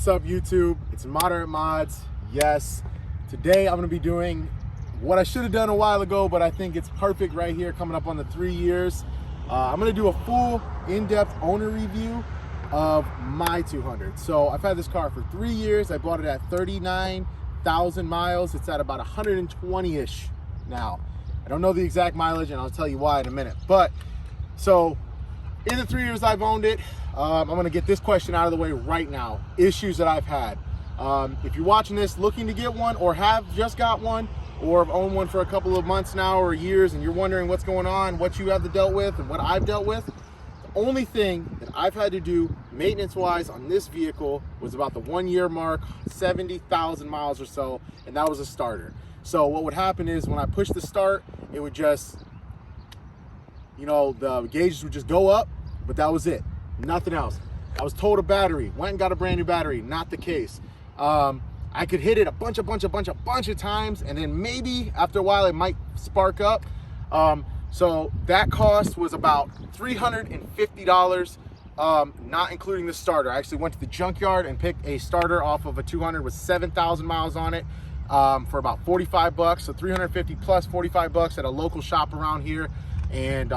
up, YouTube? It's Moderate Mods. Yes, today I'm going to be doing what I should have done a while ago, but I think it's perfect right here, coming up on the 3 years. I'm going to do a full in-depth owner review of my 200. So I've had this car for 3 years. I bought it at 39,000 miles. It's at about 120-ish now. I don't know the exact mileage, and I'll tell you why in a minute. But so in the 3 years I've owned it, I'm going to get this question out of the way right now. Issues that I've had. If you're watching this looking to get one, or have just got one, or have owned one for a couple of months now or years, and you're wondering what's going on, what you have dealt with and what I've dealt with, the only thing that I've had to do maintenance wise on this vehicle was about the 1 year mark, 70,000 miles or so, and that was a starter. So what would happen is when I push the start, it would just, you know, the gauges would just go up, but that was it. Nothing else. I was told a battery, went and got a brand new battery. Not the case. I could hit it a bunch of times, and then maybe after a while it might spark up. So that cost was about $350, not including the starter. I actually went to the junkyard and picked a starter off of a 200 with 7,000 miles on it for about 45 bucks. So 350 plus 45 bucks at a local shop around here, and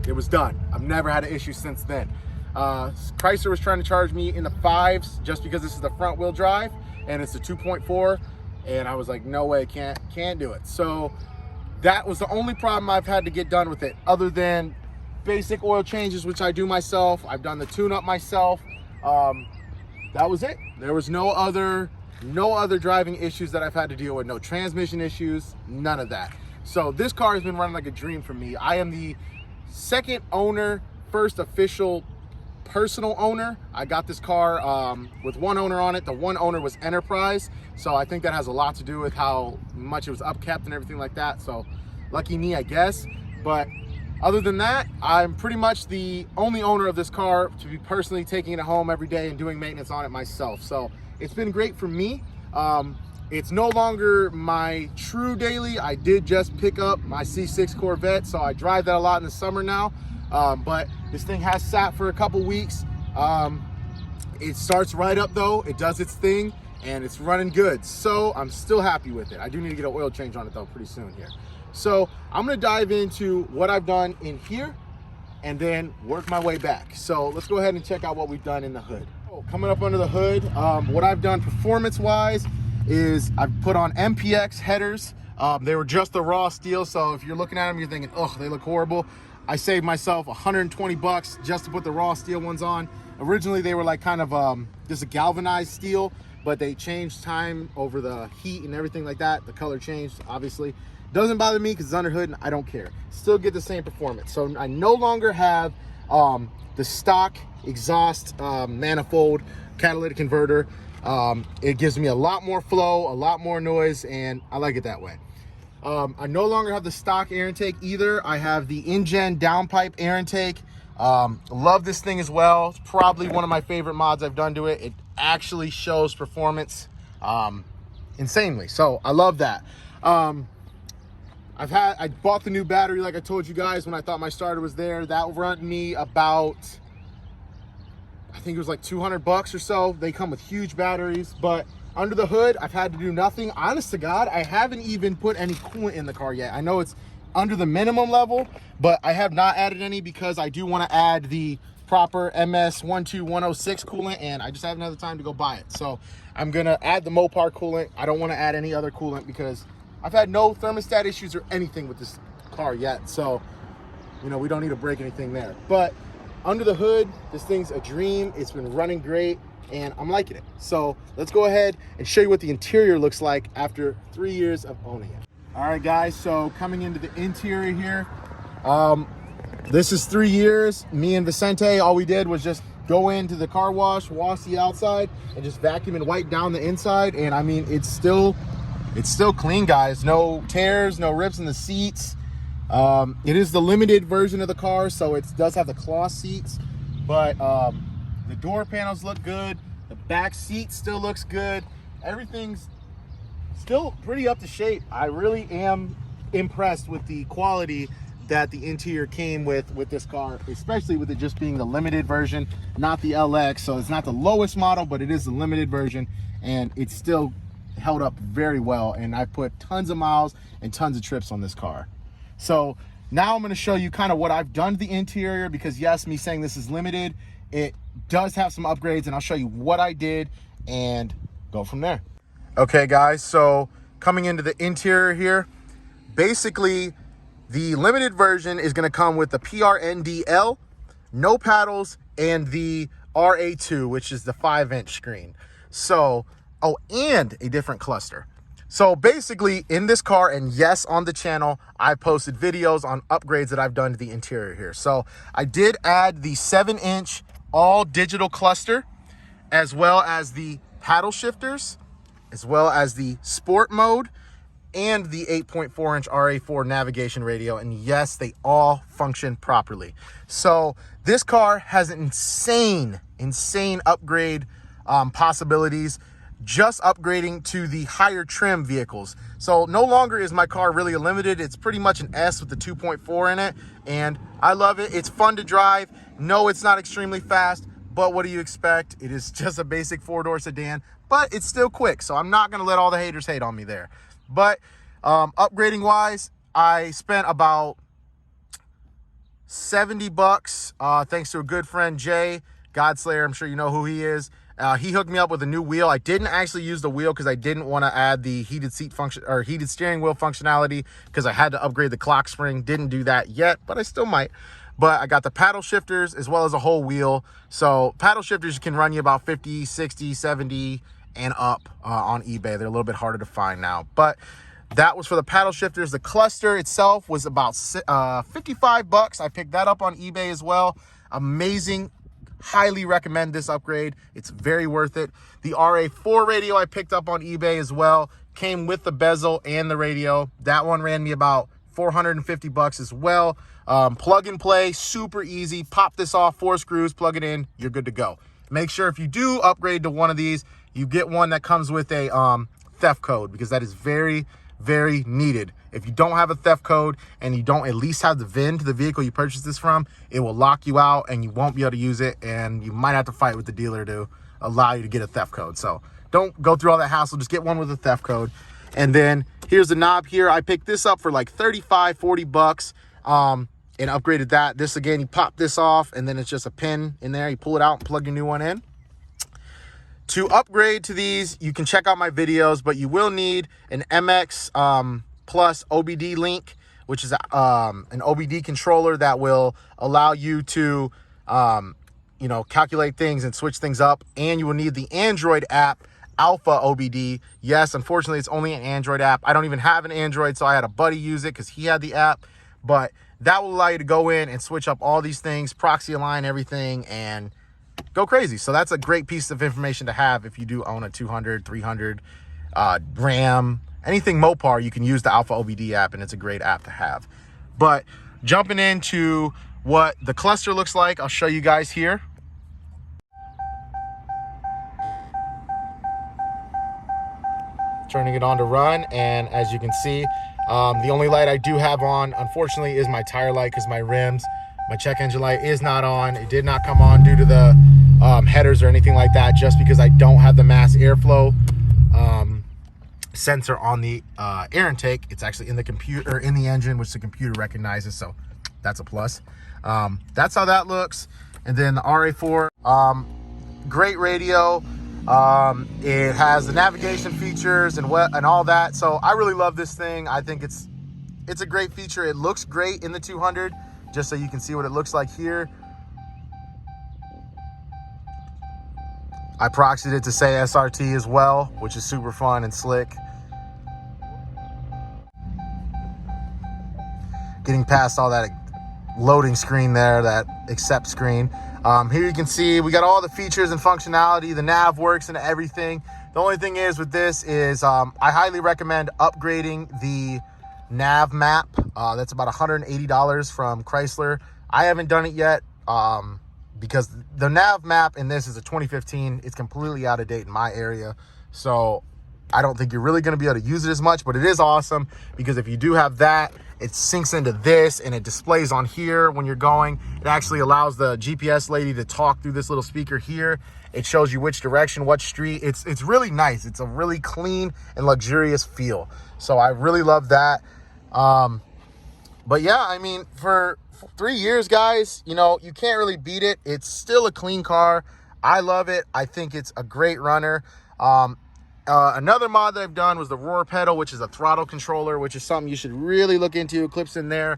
it was done. I've never had an issue since then. Chrysler was trying to charge me in the fives just because this is the front wheel drive and it's a 2.4, and I was like, no way, can't do it. So that was the only problem I've had to get done with it, other than basic oil changes, which I do myself. I've done the tune-up myself. That was it. There was no other driving issues that I've had to deal with. No transmission issues, none of that. So this car has been running like a dream for me. I am the second owner, first official personal owner. I got this car with one owner on it. The one owner was Enterprise, so I think that has a lot to do with how much it was upkept and everything like that. So lucky me, I guess. But other than that, I'm pretty much the only owner of this car to be personally taking it home every day and doing maintenance on it myself. So it's been great for me. It's no longer my true daily. I did just pick up my C6 Corvette, so I drive that a lot in the summer now. But this thing has sat for a couple weeks. It starts right up though. It does its thing and it's running good. So I'm still happy with it. I do need to get an oil change on it though pretty soon here. So I'm gonna dive into what I've done in here and then work my way back. So let's go ahead and check out what we've done in the hood. Coming up under the hood, what I've done performance wise is I've put on MPX headers. They were just the raw steel, so if you're looking at them you're thinking, oh, they look horrible. I saved myself 120 bucks just to put the raw steel ones on. Originally they were like kind of just a galvanized steel, but they changed time over the heat and everything like that. The color changed, obviously. Doesn't bother me because it's under hood and I don't care. Still get the same performance. So I no longer have the stock exhaust manifold catalytic converter. It gives me a lot more flow, a lot more noise, and I like it that way. I no longer have the stock air intake either. I have the InGen downpipe air intake. Love this thing as well. It's probably one of my favorite mods I've done to it. It actually shows performance insanely, so I love that. I bought the new battery like I told you guys when I thought my starter was there. That run me about, I think it was like 200 bucks or so. They come with huge batteries, but under the hood, I've had to do nothing. Honest to God, I haven't even put any coolant in the car yet. I know it's under the minimum level, but I have not added any because I do want to add the proper MS12106 coolant, and I just haven't had the time to go buy it. So I'm gonna add the Mopar coolant. I don't want to add any other coolant because I've had no thermostat issues or anything with this car yet. So, you know, we don't need to break anything there. But under the hood, this thing's a dream. It's been running great and I'm liking it. So let's go ahead and show you what the interior looks like after 3 years of owning it. All right, guys, so coming into the interior here, this is 3 years. Me and Vicente, all we did was just go into the car wash the outside, and just vacuum and wipe down the inside. And I mean, it's still clean, guys. No tears, no rips in the seats. It is the limited version of the car, so it does have the cloth seats, but the door panels look good. The back seat still looks good. Everything's still pretty up to shape. I really am impressed with the quality that the interior came with this car, especially with it just being the limited version, not the LX. So it's not the lowest model, but it is the limited version, and it's still held up very well. And I put tons of miles and tons of trips on this car. So now I'm going to show you kind of what I've done to the interior, because yes, me saying this is limited, it does have some upgrades, and I'll show you what I did and go from there. Okay guys, so coming into the interior here, basically the limited version is going to come with the PRNDL, no paddles, and the RA2, which is the 5-inch screen. So, oh, and a different cluster. So basically in this car, and yes, on the channel, I posted videos on upgrades that I've done to the interior here. So I did add the 7-inch all digital cluster, as well as the paddle shifters, as well as the sport mode, and the 8.4-inch RA4 navigation radio. And yes, they all function properly. So this car has insane upgrade possibilities, just upgrading to the higher trim vehicles. So no longer is my car really a limited. It's pretty much an S with the 2.4 in it, and I love it. It's fun to drive. No, it's not extremely fast, but what do you expect? It is just a basic 4-door sedan, but it's still quick. So I'm not gonna let all the haters hate on me there. But upgrading wise, I spent about $70 thanks to a good friend, Jay Godslayer. I'm sure you know who he is. He hooked me up with a new wheel. I didn't actually use the wheel because I didn't want to add the heated seat function or heated steering wheel functionality, because I had to upgrade the clock spring. Didn't do that yet, but I still might. But I got the paddle shifters as well as a whole wheel. So paddle shifters can run you about 50, 60, 70 and up on eBay. They're a little bit harder to find now, but that was for the paddle shifters. The cluster itself was about $55. I picked that up on eBay as well. Amazing. Highly recommend this upgrade. It's very worth it. The RA4 radio I picked up on eBay as well. Came with the bezel and the radio. That one ran me about $450 as well. Plug and play, super easy. Pop this off, 4 screws, plug it in, you're good to go. Make sure if you do upgrade to one of these, you get one that comes with a theft code, because that is very needed. If you don't have a theft code and you don't at least have the VIN to the vehicle you purchased this from, it will lock you out and you won't be able to use it, and you might have to fight with the dealer to allow you to get a theft code. So don't go through all that hassle, just get one with a theft code. And then here's the knob here. I picked this up for like 35, 40 bucks and upgraded that. This again, you pop this off and then it's just a pin in there. You pull it out and plug your new one in. To upgrade to these, you can check out my videos, but you will need an MX Plus OBD link, which is an OBD controller that will allow you to, you know, calculate things and switch things up. And you will need the Android app, Alpha OBD. Yes, unfortunately, it's only an Android app. I don't even have an Android, so I had a buddy use it because he had the app. But that will allow you to go in and switch up all these things, proxy align everything, and go crazy. So that's a great piece of information to have if you do own a 200, 300 Ram, anything Mopar. You can use the Alpha OBD app, and it's a great app to have. But jumping into what the cluster looks like, I'll show you guys here. Turning it on to run, and as you can see, the only light I do have on, unfortunately, is my tire light, because my rims, my check engine light is not on. It did not come on due to the headers or anything like that, just because I don't have the mass airflow sensor on the air intake. It's actually in the computer, in the engine, which the computer recognizes, so that's a plus. That's how that looks. And then the RA4, great radio. It has the navigation features and all that. So I really love this thing. I think it's a great feature. It looks great in the 200, just so you can see what it looks like here. I proxied it to say SRT as well, which is super fun and slick. Getting past all that loading screen there, that accept screen. Here you can see we got all the features and functionality. The nav works and everything. The only thing is with this is I highly recommend upgrading the nav map. That's about $180 from Chrysler. I haven't done it yet because the nav map in this is a 2015. It's completely out of date in my area. So I don't think you're really going to be able to use it as much, but it is awesome because if you do have that, it syncs into this and it displays on here when you're going. It actually allows the GPS lady to talk through this little speaker here. It shows you which direction, what street. It's really nice. It's a really clean and luxurious feel. So I really love that. But yeah, I mean, for 3 years, guys, you know, you can't really beat it. It's still a clean car. I love it. I think it's a great runner. Another mod that I've done was the roar pedal, which is a throttle controller, which is something you should really look into. Clips in there.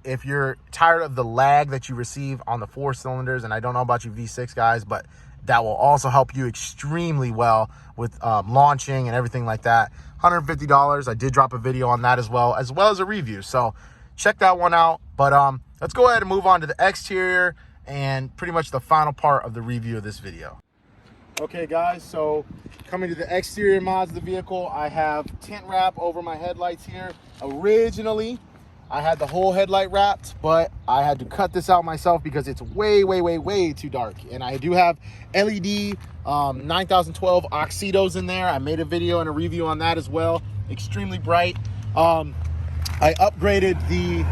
If you're tired of the lag that you receive on the 4 cylinders, and I don't know about you V6 guys, but that will also help you extremely well with launching and everything like that. $150. I did drop a video on that as well as a review. So check that one out. But let's go ahead and move on to the exterior and pretty much the final part of the review of this video. Okay guys, so coming to the exterior mods of the vehicle, I have tint wrap over my headlights here. Originally, I had the whole headlight wrapped, but I had to cut this out myself because it's way too dark. And I do have LED 9012 Oxydos in there. I made a video and a review on that as well. Extremely bright. I upgraded the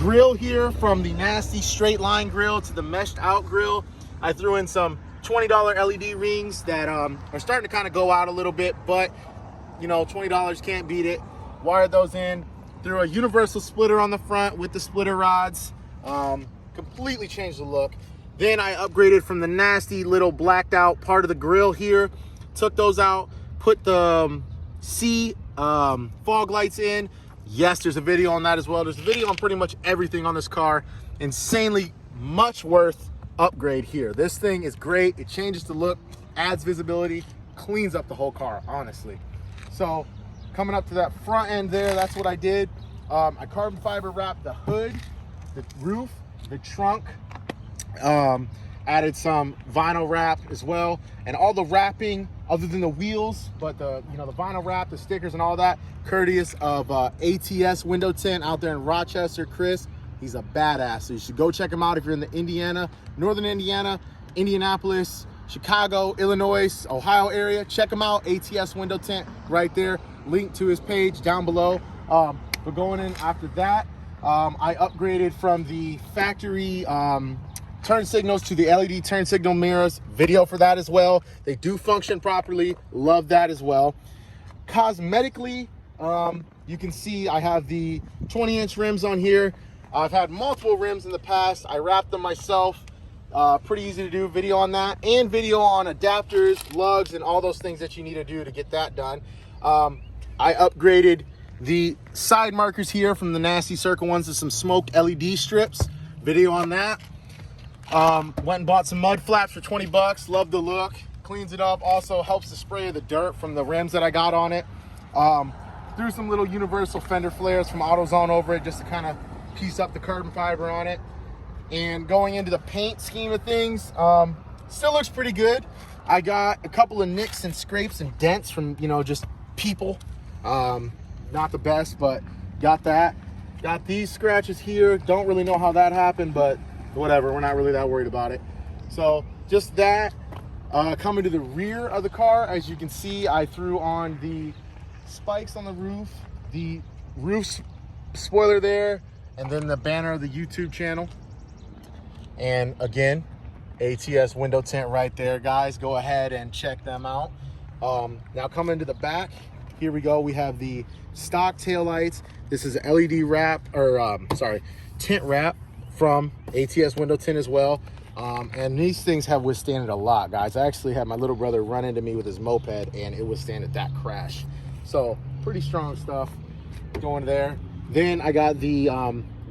grill here from the nasty straight line grill to the meshed out grill. I threw in some $20 LED rings that are starting to kind of go out a little bit, but you know, $20 can't beat it. Wired those in, threw a universal splitter on the front with the splitter rods. Completely changed the look. Then I upgraded from the nasty little blacked out part of the grill here, took those out, put the C fog lights in. Yes, there's a video on that as well. There's a video on pretty much everything on this car. Insanely much worth upgrade here. This thing is great. It changes the look, adds visibility, cleans up the whole car, honestly. So coming up to that front end there, that's what I did. I carbon fiber wrapped the hood, the roof, the trunk, added some vinyl wrap as well, and all the wrapping other than the wheels, but the vinyl wrap, the stickers and all that, courteous of ATS window tint out there in Rochester. Chris, he's a badass, so you should go check him out if you're in the Indiana, northern Indiana, Indianapolis, Chicago, Illinois, Ohio area. Check him out. ATS window tint right there. Link to his page down below. But going in after that, I upgraded from the factory turn signals to the LED turn signal mirrors. Video for that as well. They do function properly. Love that as well. Cosmetically, you can see I have the 20-inch rims on here. I've had multiple rims in the past. I wrapped them myself. Pretty easy to do. Video on that, and video on adapters, lugs, and all those things that you need to do to get that done. I upgraded the side markers here from the nasty circle ones to some smoked LED strips. Video on that. Went and bought some mud flaps for 20 bucks. Love the look. Cleans it up. Also helps to spray the dirt from the rims that I got on it. Threw some little universal fender flares from AutoZone over it just to kind of piece up the carbon fiber on it. And going into the paint scheme of things, still looks pretty good. I got a couple of nicks and scrapes and dents from, just people. Not the best, but got that. Got these scratches here. Don't really know how that happened, but whatever. We're not really that worried about it. So just that. Coming to the rear of the car, as you can see, I threw on the spikes on the roof, the roof spoiler there, and then the banner of the YouTube channel. And again, ATS window tint right there, guys. Go ahead and check them out. Now coming to the back, here we go. We have the stock taillights. This is LED wrap, or tint wrap from ATS window tint as well. And these things have withstanded a lot, guys. I actually had my little brother run into me with his moped and it withstanded that crash. So pretty strong stuff going there. Then I got the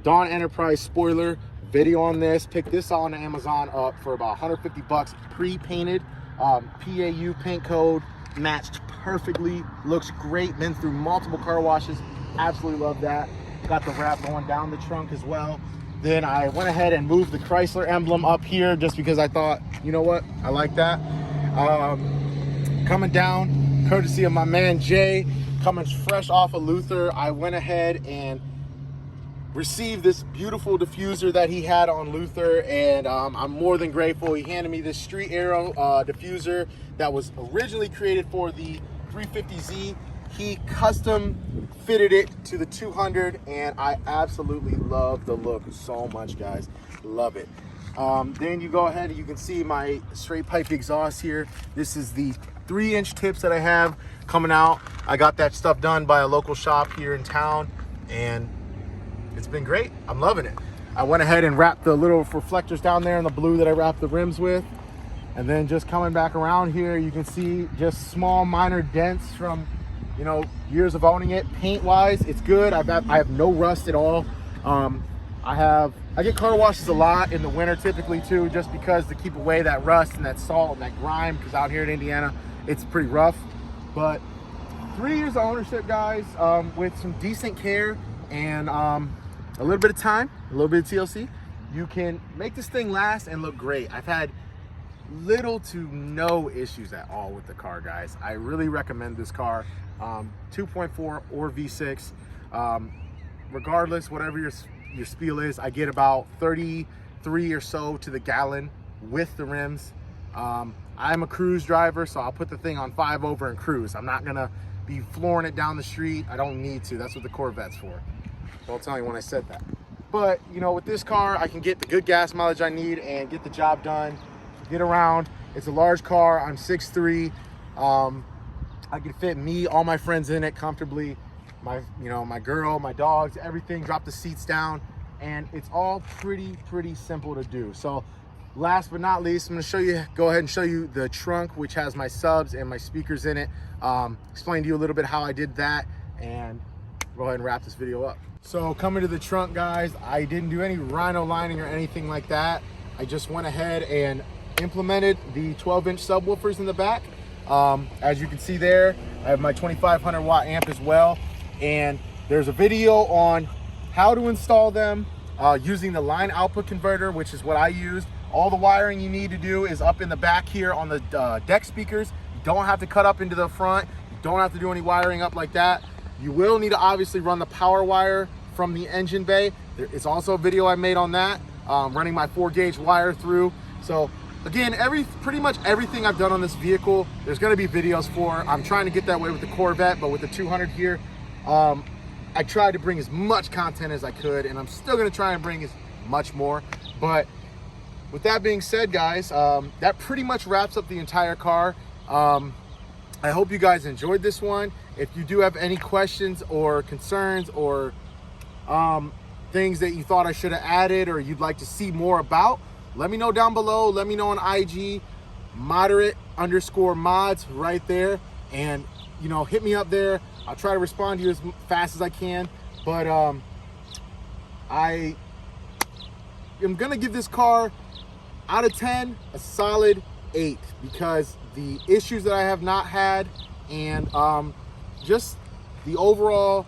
Dawn Enterprise spoiler. Video on this. Picked this on Amazon up for about 150 bucks, pre-painted. PAU paint code, matched perfectly, looks great. Been through multiple car washes, absolutely love that. Got the wrap going down the trunk as well. Then I went ahead and moved the Chrysler emblem up here just because I thought, you know what, I like that. Coming down, courtesy of my man Jay, coming fresh off of Luther, I went ahead and received this beautiful diffuser that he had on Luther, and I'm more than grateful. He handed me this Street Arrow diffuser that was originally created for the 350Z. He custom fitted it to the 200, and I absolutely love the look so much, guys. Love it. Then you go ahead and you can see my straight pipe exhaust here. This is the 3-inch tips that I have coming out. I got that stuff done by a local shop here in town, and it's been great. I'm loving it. I went ahead and wrapped the little reflectors down there in the blue that I wrapped the rims with. And then just coming back around here, you can see just small minor dents from, you know, years of owning it. Paint wise, it's good. I have no rust at all. I get car washes a lot in the winter typically too, just because to keep away that rust and that salt and that grime, because out here in Indiana it's pretty rough. But 3 years of ownership, guys, with some decent care and a little bit of time, a little bit of TLC, you can make this thing last and look great. I've had little to no issues at all with the car, guys. I really recommend this car. 2.4 or V6, regardless, whatever your spiel is, I get about 33 or so to the gallon with the rims. I'm a cruise driver, so I'll put the thing on 5 over and cruise. I'm not gonna be flooring it down the street. I don't need to. That's what the Corvette's for. Don't tell me when I said that. But you know, with this car, I can get the good gas mileage I need and get the job done, get around. It's a large car. I'm 6'3". I can fit me, all my friends in it comfortably. My girl, my dogs, everything. Drop the seats down, and it's all pretty simple to do. So last but not least, I'm gonna go ahead and show you the trunk, which has my subs and my speakers in it. Explain to you a little bit how I did that, and go ahead and wrap this video up. So coming to the trunk, guys, I didn't do any rhino lining or anything like that. I just went ahead and implemented the 12-inch subwoofers in the back. As you can see there, I have my 2500 watt amp as well, and there's a video on how to install them using the line output converter, which is what I used. All the wiring you need to do is up in the back here on the deck speakers. You don't have to cut up into the front. You don't have to do any wiring up like that. You will need to obviously run the power wire from the engine bay. It's also a video I made on that, running my 4-gauge wire through. So again, pretty much everything I've done on this vehicle, there's gonna be videos for. I'm trying to get that way with the Corvette, but with the 200 here, I tried to bring as much content as I could, and I'm still gonna try and bring as much more. But with that being said, guys, that pretty much wraps up the entire car. I hope you guys enjoyed this one. If you do have any questions or concerns or things that you thought I should have added or you'd like to see more about, let me know down below. Let me know on IG, moderate_mods right there. And, you know, hit me up there. I'll try to respond to you as fast as I can. But I am going to give this car, out of 10, a solid 8, because the issues that I have not had and just the overall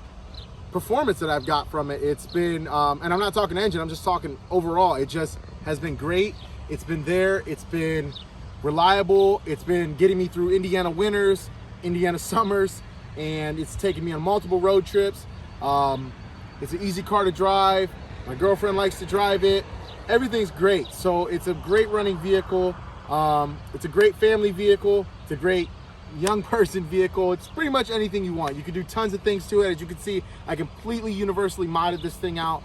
performance that I've got from it, it's been, and I'm not talking engine, I'm just talking overall, it just has been great. It's been there, it's been reliable, it's been getting me through Indiana winters, Indiana summers, and it's taken me on multiple road trips. It's an easy car to drive. My girlfriend likes to drive it. Everything's great. So it's a great running vehicle. It's a great family vehicle. It's a great young person vehicle. It's pretty much anything you want. You can do tons of things to it. As you can see, I completely universally modded this thing out.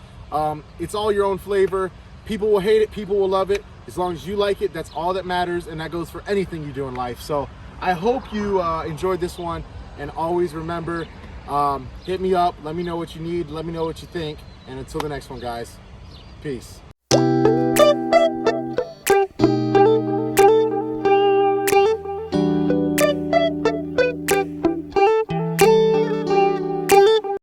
It's all your own flavor. People will hate it, people will love it. As long as you like it, that's all that matters, and that goes for anything you do in life. So I hope you enjoyed this one, and always remember, hit me up, let me know what you need, let me know what you think, and until the next one, guys, peace.